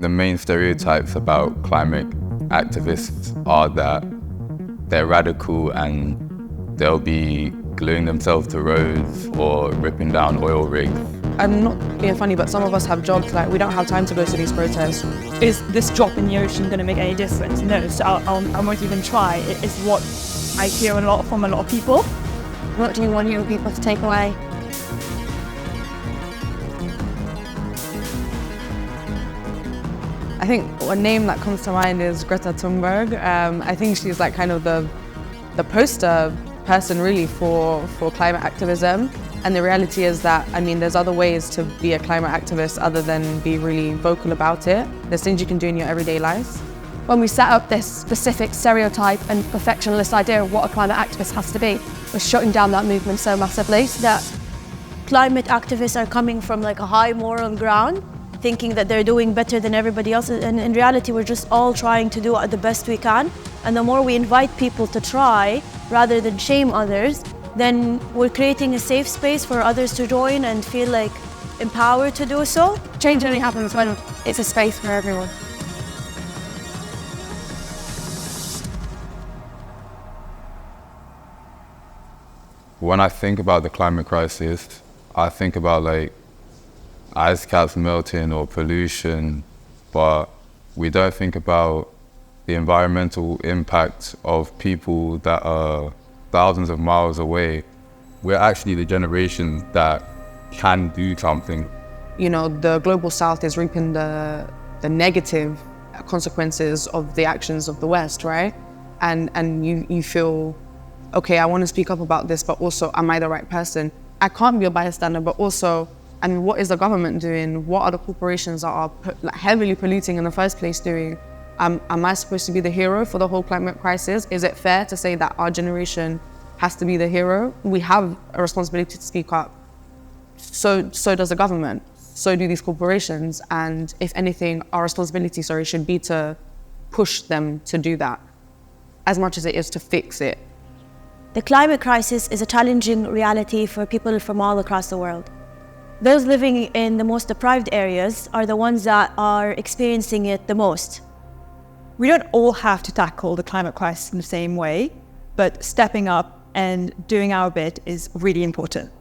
The main stereotypes about climate activists are that they're radical and they'll be gluing themselves to roads or ripping down oil rigs. I'm not being funny, but some of us have jobs, like we don't have time to go to these protests. Is this drop in the ocean going to make any difference? No, so I won't even try. It's what I hear a lot from a lot of people. What do you want young people to take away? I think a name that comes to mind is Greta Thunberg. I think she's like kind of the poster person really for climate activism. And the reality is that, I mean, there's other ways to be a climate activist other than be really vocal about it. There's things you can do in your everyday lives. When we set up this specific stereotype and perfectionist idea of what a climate activist has to be, we're shutting down that movement so massively. That climate activists are coming from like a high moral ground, thinking that they're doing better than everybody else. And in reality, we're just all trying to do the best we can. And the more we invite people to try, rather than shame others, then we're creating a safe space for others to join and feel like empowered to do so. Change only happens when it's a space for everyone. When I think about the climate crisis, I think about like ice caps melting or pollution, but we don't think about the environmental impact of people that are thousands of miles away. We're actually the generation that can do something. You know, the global south is reaping the negative consequences of the actions of the West, right? And you feel, okay, I want to speak up about this, but also, am I the right person? I can't be a bystander, but also, I mean, what is the government doing? What are the corporations that are heavily polluting in the first place doing? Am I supposed to be the hero for the whole climate crisis? Is it fair to say that our generation has to be the hero? We have a responsibility to speak up. So does the government. So do these corporations. And if anything, our responsibility, should be to push them to do that as much as it is to fix it. The climate crisis is a challenging reality for people from all across the world. Those living in the most deprived areas are the ones that are experiencing it the most. We don't all have to tackle the climate crisis in the same way, but stepping up and doing our bit is really important.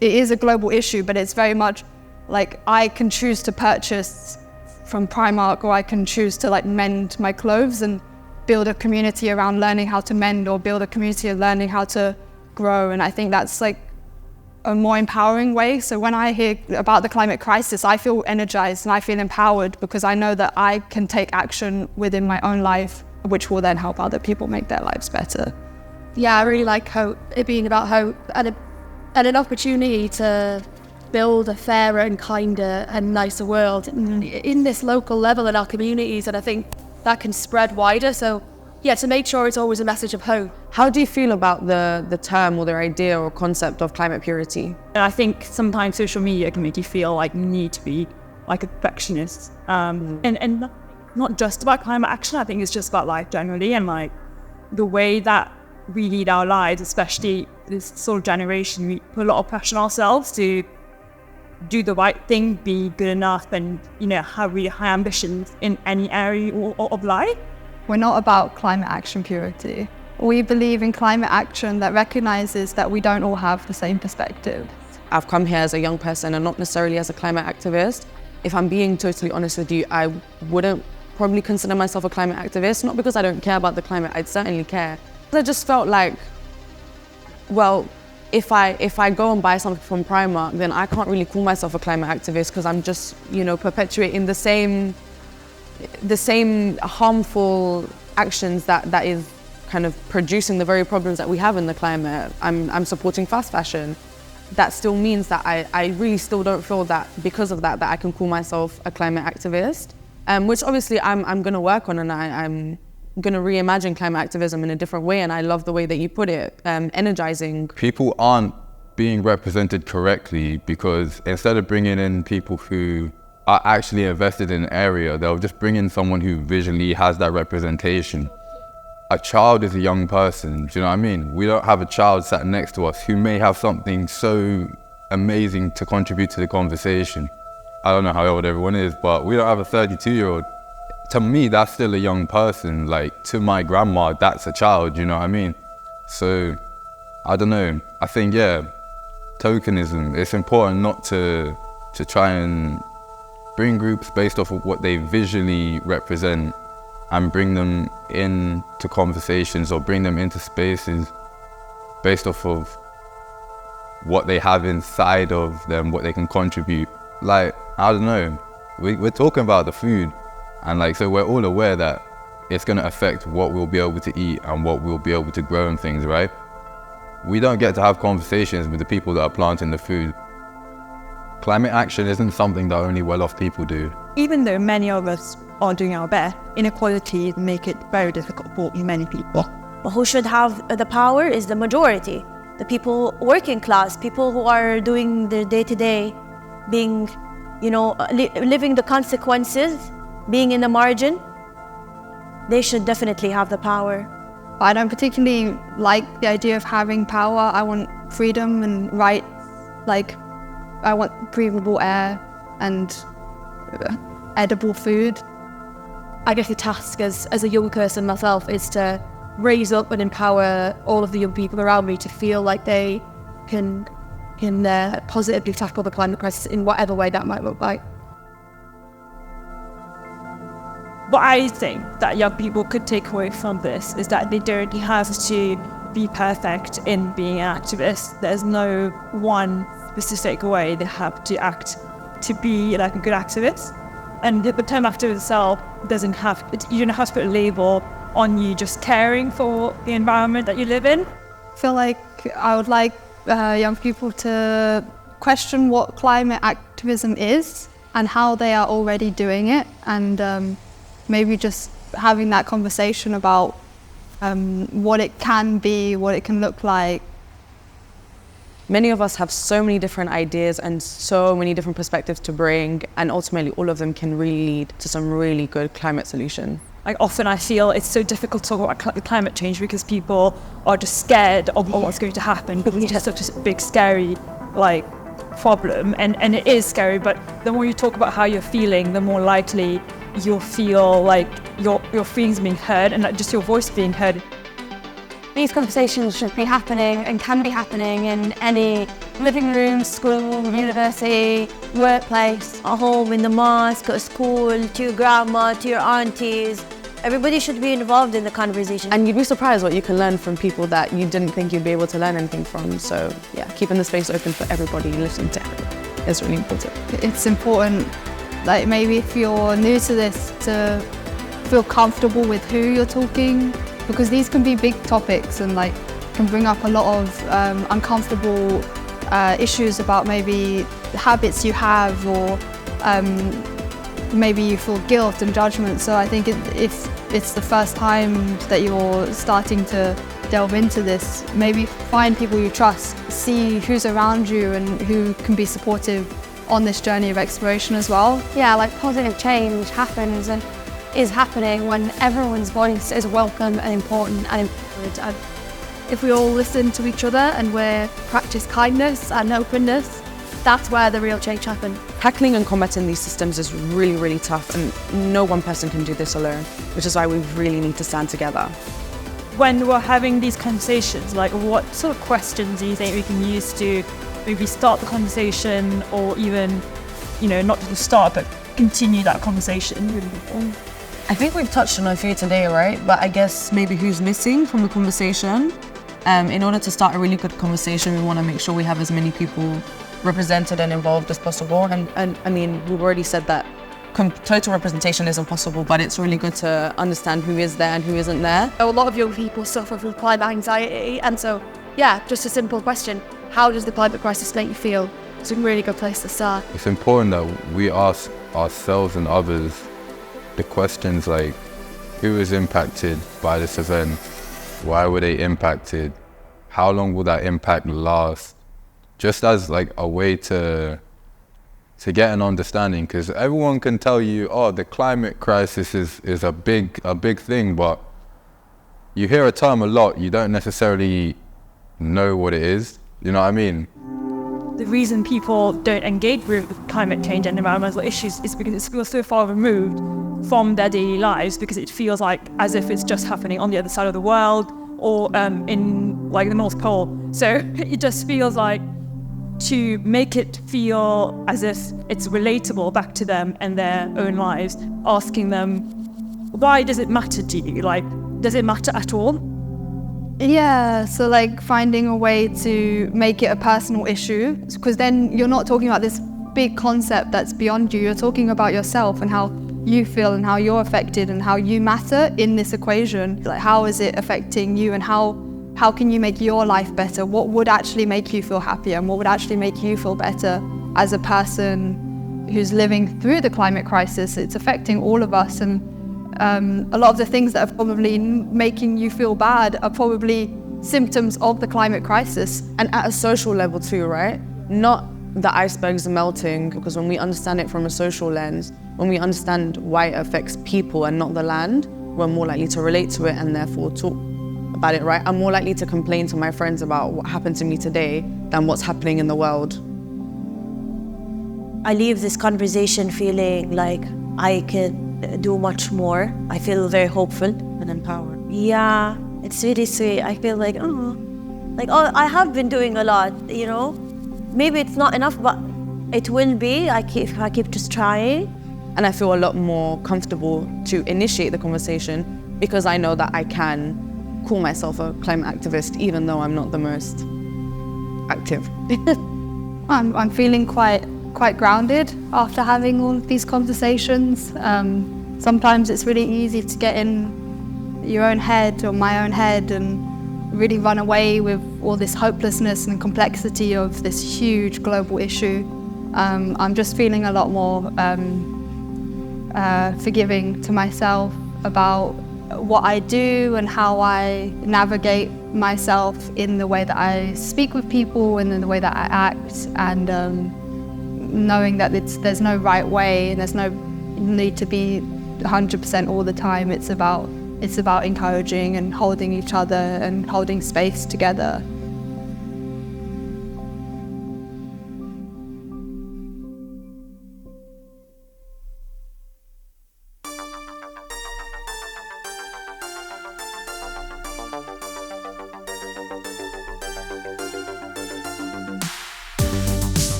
It is a global issue, but it's very much like I can choose to purchase from Primark, or I can choose to like mend my clothes and build a community around learning how to mend, or build a community of learning how to grow. And I think that's like a more empowering way. So when I hear about the climate crisis, I feel energized and I feel empowered because I know that I can take action within my own life, which will then help other people make their lives better. Yeah, I really like hope, it being about hope and an opportunity to build a fairer and kinder and nicer world in this local level in our communities, and I think that can spread wider. So yeah, to make sure it's always a message of hope. How do you feel about the term or the idea or concept of climate purity? And I think sometimes social media can make you feel like you need to be like a perfectionist. And not just about climate action, I think it's just about life generally, and like the way that we lead our lives, especially this sort of generation, we put a lot of pressure on ourselves to do the right thing, be good enough, and have really high ambitions in any area of life. We're not about climate action purity. We believe in climate action that recognizes that we don't all have the same perspective. I've come here as a young person and not necessarily as a climate activist. If I'm being totally honest with you, I wouldn't probably consider myself a climate activist, not because I don't care about the climate, I'd certainly care. I just felt like, well, if I go and buy something from Primark, then I can't really call myself a climate activist because I'm just, perpetuating the same harmful actions that is kind of producing the very problems that we have in the climate. I'm supporting fast fashion. That still means that I really still don't feel that because of that I can call myself a climate activist, which obviously I'm going to work on, and I'm going to reimagine climate activism in a different way. And I love the way that you put it, energizing. People aren't being represented correctly because instead of bringing in people who are actually invested in an area, they'll just bring in someone who visually has that representation. A child is a young person, do you know what I mean? We don't have a child sat next to us who may have something so amazing to contribute to the conversation. I don't know how old everyone is, but we don't have a 32-year-old. To me, that's still a young person. Like, to my grandma, that's a child, you know what I mean? So, I don't know. I think, yeah, tokenism, it's important not to try and bring groups based off of what they visually represent and bring them into conversations or bring them into spaces based off of what they have inside of them, what they can contribute. Like, I don't know, we're talking about the food, and like, so we're all aware that it's gonna affect what we'll be able to eat and what we'll be able to grow and things, right? We don't get to have conversations with the people that are planting the food. Climate action isn't something that only well-off people do. Even though many of us are doing our best, inequality make it very difficult for many people. But who should have the power is the majority. The people, working class, people who are doing their day-to-day, being, living the consequences, being in the margin, they should definitely have the power. I don't particularly like the idea of having power. I want freedom and rights. Like, I want breathable air and edible food. I guess the task as a young person myself is to raise up and empower all of the young people around me to feel like they can positively tackle the climate crisis in whatever way that might look like. What I think that young people could take away from this is that they don't have to be perfect in being an activist. There's no one specific way they have to act to be like a good activist. And the term activist itself you don't have to put a label on you just caring for the environment that you live in. I feel like I would like young people to question what climate activism is and how they are already doing it, and maybe just having that conversation about what it can be, what it can look like. Many of us have so many different ideas and so many different perspectives to bring, and ultimately all of them can really lead to some really good climate solution. Like, often I feel it's so difficult to talk about climate change because people are just scared of what's going to happen, because it's just such a big, scary, problem. And it is scary, but the more you talk about how you're feeling, the more likely you'll feel like your feelings being heard and just your voice being heard. These conversations should be happening and can be happening in any living room, school, university, workplace. At home, in the mosque, at school, to your grandma, to your aunties. Everybody should be involved in the conversation. And you'd be surprised what you can learn from people that you didn't think you'd be able to learn anything from. So yeah, keeping the space open for everybody, listening to everybody is really important. It's important, like, maybe if you're new to this, to feel comfortable with who you're talking, because these can be big topics and can bring up a lot of uncomfortable issues about maybe the habits you have, or maybe you feel guilt and judgment. So I think if it's the first time that you're starting to delve into this, maybe find people you trust, see who's around you and who can be supportive on this journey of exploration as well. Yeah, positive change happens and is happening when everyone's voice is welcome and important and encouraged. And if we all listen to each other and we practice kindness and openness, that's where the real change happens. Tackling and combating these systems is really, really tough, and no one person can do this alone, which is why we really need to stand together. When we're having these conversations, what sort of questions do you think we can use to maybe start the conversation, or even, not just start, but continue that conversation? I think we've touched on a few today, right? But I guess maybe who's missing from the conversation. In order to start a really good conversation, we want to make sure we have as many people represented and involved as possible. And I mean, we've already said that total representation isn't possible, but it's really good to understand who is there and who isn't there. A lot of young people suffer from climate anxiety, and so, yeah, just a simple question. How does the climate crisis make you feel? It's a really good place to start. It's important that we ask ourselves and others the questions like, who is impacted by this event? Why were they impacted? How long will that impact last? Just as a way to get an understanding, because everyone can tell you, oh, the climate crisis is a big thing, but you hear a term a lot, you don't necessarily know what it is. You know what I mean? the reason people don't engage with climate change and environmental issues is because it feels so far removed from their daily lives, because it feels like as if it's just happening on the other side of the world or in like the North Pole. So it just feels like, to make it feel as if it's relatable back to them and their own lives, asking them, why does it matter to you? Like, does it matter at all? Yeah, so like finding a way to make it a personal issue, because then you're not talking about this big concept that's beyond you. You're talking about yourself and how you feel and how you're affected and how you matter in this equation. Like, how is it affecting you, and how can you make your life better? What would actually make you feel happier, and what would actually make you feel better as a person who's living through the climate crisis? It's affecting all of us, and a lot of the things that are probably making you feel bad are probably symptoms of the climate crisis. And at a social level too, right? Not the icebergs are melting, because when we understand it from a social lens, when we understand why it affects people and not the land, we're more likely to relate to it and therefore talk about it, right? I'm more likely to complain to my friends about what happened to me today than what's happening in the world. I leave this conversation feeling like I could do much more. I feel very hopeful And empowered. Yeah, it's really sweet. I feel like, I have been doing a lot, you know. Maybe it's not enough, but it will be. I keep just trying. And I feel a lot more comfortable to initiate the conversation, because I know that I can call myself a climate activist, even though I'm not the most active. I'm feeling quite grounded after having all of these conversations. Sometimes it's really easy to get in your own head or my own head and really run away with all this hopelessness and complexity of this huge global issue. I'm just feeling a lot more forgiving to myself about what I do and how I navigate myself in the way that I speak with people and in the way that I act, and knowing that there's no right way and there's no need to be 100% all the time. It's about encouraging and holding each other and holding space together.